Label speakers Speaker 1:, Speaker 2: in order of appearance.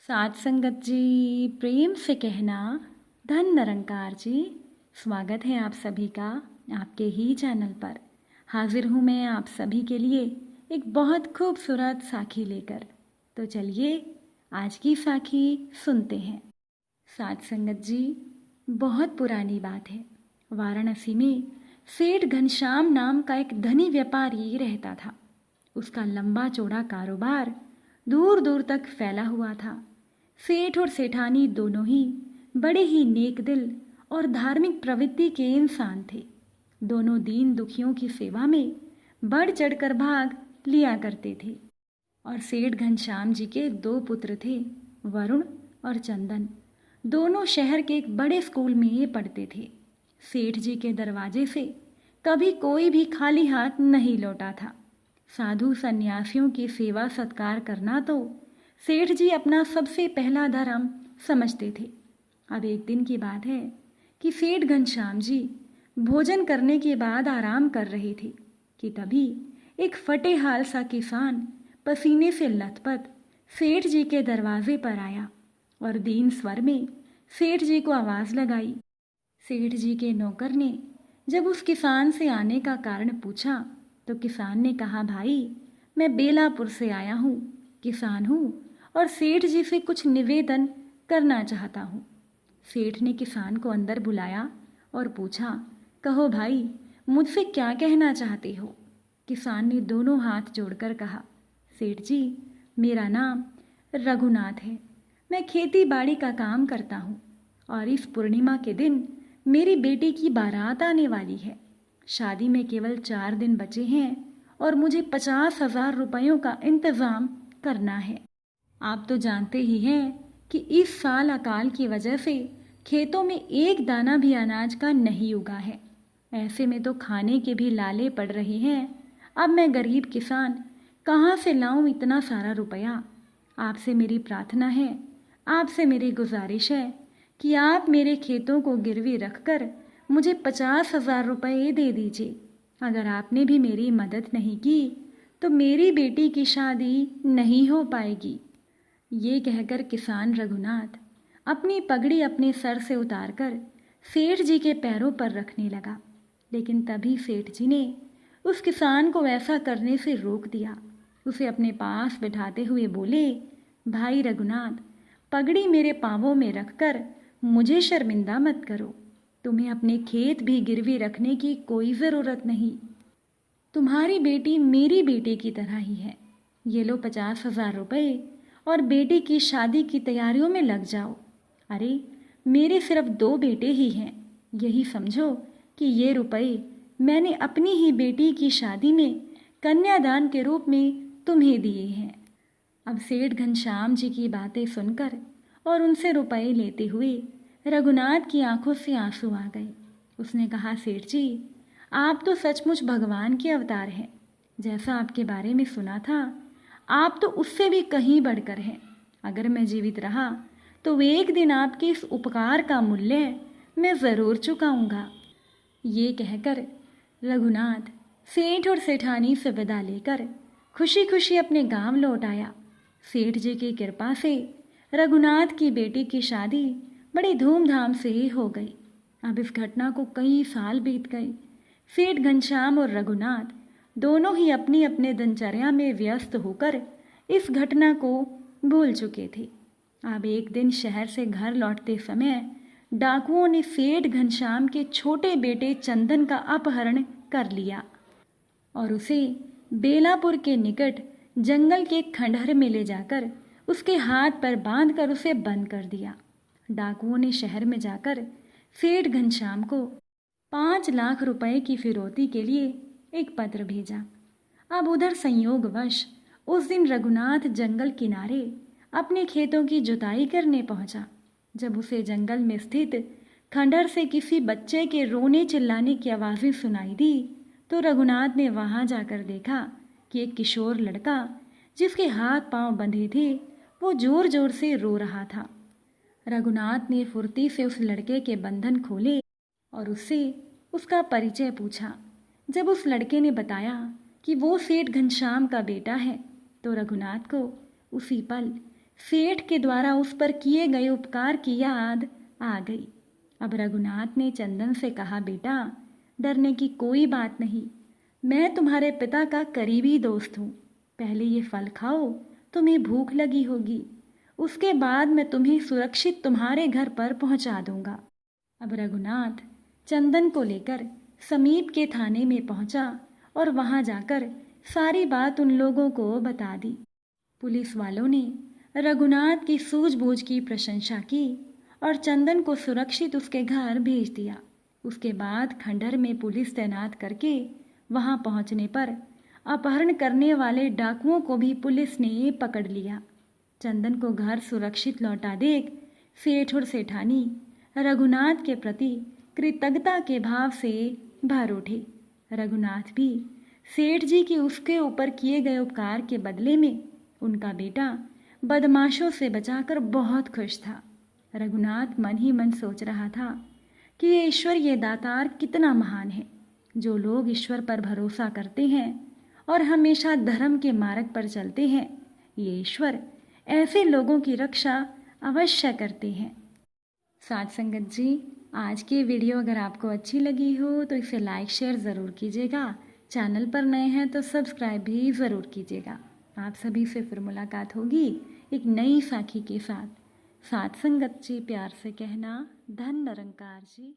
Speaker 1: साथ संगत जी, प्रेम से कहना धन निरंकार जी। स्वागत है आप सभी का आपके ही चैनल पर। हाजिर हूँ मैं आप सभी के लिए एक बहुत खूबसूरत साखी लेकर। तो चलिए आज की साखी सुनते हैं। साथ संगत जी, बहुत पुरानी बात है। वाराणसी में सेठ घनश्याम नाम का एक धनी व्यापारी रहता था। उसका लंबा चौड़ा कारोबार दूर दूर तक फैला हुआ था। सेठ और सेठानी दोनों ही बड़े ही नेक दिल और धार्मिक प्रवृत्ति के इंसान थे। दोनों दीन दुखियों की सेवा में बढ़ चढ़कर भाग लिया करते थे। और सेठ घनश्याम जी के दो पुत्र थे, वरुण और चंदन। दोनों शहर के एक बड़े स्कूल में पढ़ते थे। सेठ जी के दरवाजे से कभी कोई भी खाली हाथ नहीं लौटा था। साधु सन्यासियों की सेवा सत्कार करना तो सेठ जी अपना सबसे पहला धर्म समझते थे। अब एक दिन की बात है कि सेठ घनश्याम जी भोजन करने के बाद आराम कर रहे थे कि तभी एक फटे हाल सा किसान पसीने से लथपथ सेठ जी के दरवाजे पर आया और दीन स्वर में सेठ जी को आवाज़ लगाई। सेठ जी के नौकर ने जब उस किसान से आने का कारण पूछा तो किसान ने कहा, भाई मैं बेलापुर से आया हूँ, किसान हूँ और सेठ जी से कुछ निवेदन करना चाहता हूँ। सेठ ने किसान को अंदर बुलाया और पूछा, कहो भाई मुझसे क्या कहना चाहते हो। किसान ने दोनों हाथ जोड़कर कहा, सेठ जी मेरा नाम रघुनाथ है, मैं खेती बाड़ी का काम करता हूँ और इस पूर्णिमा के दिन मेरी बेटी की बारात आने वाली है। शादी में केवल 4 दिन बचे हैं और मुझे 50,000 रुपयों का इंतज़ाम करना है। आप तो जानते ही हैं कि इस साल अकाल की वजह से खेतों में एक दाना भी अनाज का नहीं उगा है। ऐसे में तो खाने के भी लाले पड़ रहे हैं। अब मैं गरीब किसान कहाँ से लाऊं इतना सारा रुपया। आपसे मेरी प्रार्थना है, आपसे मेरी गुजारिश है कि आप मेरे खेतों को गिरवी रखकर मुझे 50,000 रुपये दे दीजिए। अगर आपने भी मेरी मदद नहीं की तो मेरी बेटी की शादी नहीं हो पाएगी। ये कहकर किसान रघुनाथ अपनी पगड़ी अपने सर से उतारकर सेठ जी के पैरों पर रखने लगा। लेकिन तभी सेठ जी ने उस किसान को ऐसा करने से रोक दिया। उसे अपने पास बिठाते हुए बोले, भाई रघुनाथ, पगड़ी मेरे पांवों में रखकर मुझे शर्मिंदा मत करो। तुम्हें अपने खेत भी गिरवी रखने की कोई ज़रूरत नहीं। तुम्हारी बेटी मेरी बेटी की तरह ही है। ये लो 50,000 रुपये और बेटी की शादी की तैयारियों में लग जाओ। अरे मेरे सिर्फ 2 बेटे ही हैं, यही समझो कि ये रुपए मैंने अपनी ही बेटी की शादी में कन्यादान के रूप में तुम्हें दिए हैं। अब सेठ घनश्याम जी की बातें सुनकर और उनसे रुपए लेते हुए रघुनाथ की आंखों से आंसू आ गए। उसने कहा, सेठ जी आप तो सचमुच भगवान के अवतार हैं। जैसा आपके बारे में सुना था आप तो उससे भी कहीं बढ़कर हैं। अगर मैं जीवित रहा तो एक दिन आपके इस उपकार का मूल्य मैं ज़रूर चुकाऊंगा। ये कहकर रघुनाथ सेठ और सेठानी से विदा लेकर खुशी खुशी अपने गांव लौट आया। सेठ जी की कृपा से रघुनाथ की बेटी की शादी बड़ी धूमधाम से ही हो गई। अब इस घटना को कई साल बीत गए। सेठ घनश्याम और रघुनाथ दोनों ही अपनी अपने दिनचर्या में व्यस्त होकर इस घटना को भूल चुके थे। अब एक दिन शहर से घर लौटते समय डाकुओं ने सेठ घनश्याम के छोटे बेटे चंदन का अपहरण कर लिया और उसे बेलापुर के निकट जंगल के खंडहर में ले जाकर उसके हाथ पर बांधकर उसे बंद कर दिया। डाकुओं ने शहर में जाकर सेठ घनश्याम को 5 लाख रुपए की फिरौती के लिए एक पत्र भेजा। अब उधर संयोगवश उस दिन रघुनाथ जंगल किनारे अपने खेतों की जुताई करने पहुंचा। जब उसे जंगल में स्थित खंडहर से किसी बच्चे के रोने चिल्लाने की आवाज़ें सुनाई दी तो रघुनाथ ने वहां जाकर देखा कि एक किशोर लड़का जिसके हाथ पांव बंधे थे वो जोर जोर से रो रहा था। रघुनाथ ने फुर्ती से उस लड़के के बंधन खोले और उससे उसका परिचय पूछा। जब उस लड़के ने बताया कि वो सेठ घनश्याम का बेटा है तो रघुनाथ को उसी पल सेठ के द्वारा उस पर किए गए उपकार की याद आ गई। अब रघुनाथ ने चंदन से कहा, बेटा डरने की कोई बात नहीं, मैं तुम्हारे पिता का करीबी दोस्त हूँ। पहले ये फल खाओ, तुम्हें भूख लगी होगी, उसके बाद मैं तुम्हें सुरक्षित तुम्हारे घर पर पहुंचा दूंगा। अब रघुनाथ चंदन को लेकर समीप के थाने में पहुंचा और वहां जाकर सारी बात उन लोगों को बता दी। पुलिस वालों ने रघुनाथ की सूझबूझ की प्रशंसा की और चंदन को सुरक्षित उसके घर भेज दिया। उसके बाद खंडहर में पुलिस तैनात करके वहां पहुंचने पर अपहरण करने वाले डाकुओं को भी पुलिस ने पकड़ लिया। चंदन को घर सुरक्षित लौटा देख सेठ और सेठानी रघुनाथ के प्रति कृतज्ञता के भाव से भर उठे। रघुनाथ भी सेठ जी की उसके ऊपर किए गए उपकार के बदले में उनका बेटा बदमाशों से बचाकर बहुत खुश था। रघुनाथ मन ही मन सोच रहा था कि ये ईश्वर, ये दातार कितना महान है। जो लोग ईश्वर पर भरोसा करते हैं और हमेशा धर्म के मार्ग पर चलते हैं, ये ईश्वर ऐसे लोगों की रक्षा अवश्य करते हैं। साथ संगत जी, आज की वीडियो अगर आपको अच्छी लगी हो तो इसे लाइक शेयर ज़रूर कीजिएगा। चैनल पर नए हैं तो सब्सक्राइब भी ज़रूर कीजिएगा। आप सभी से फिर मुलाकात होगी एक नई साखी के साथ। साथ संगत जी, प्यार से कहना, धन निरंकार जी।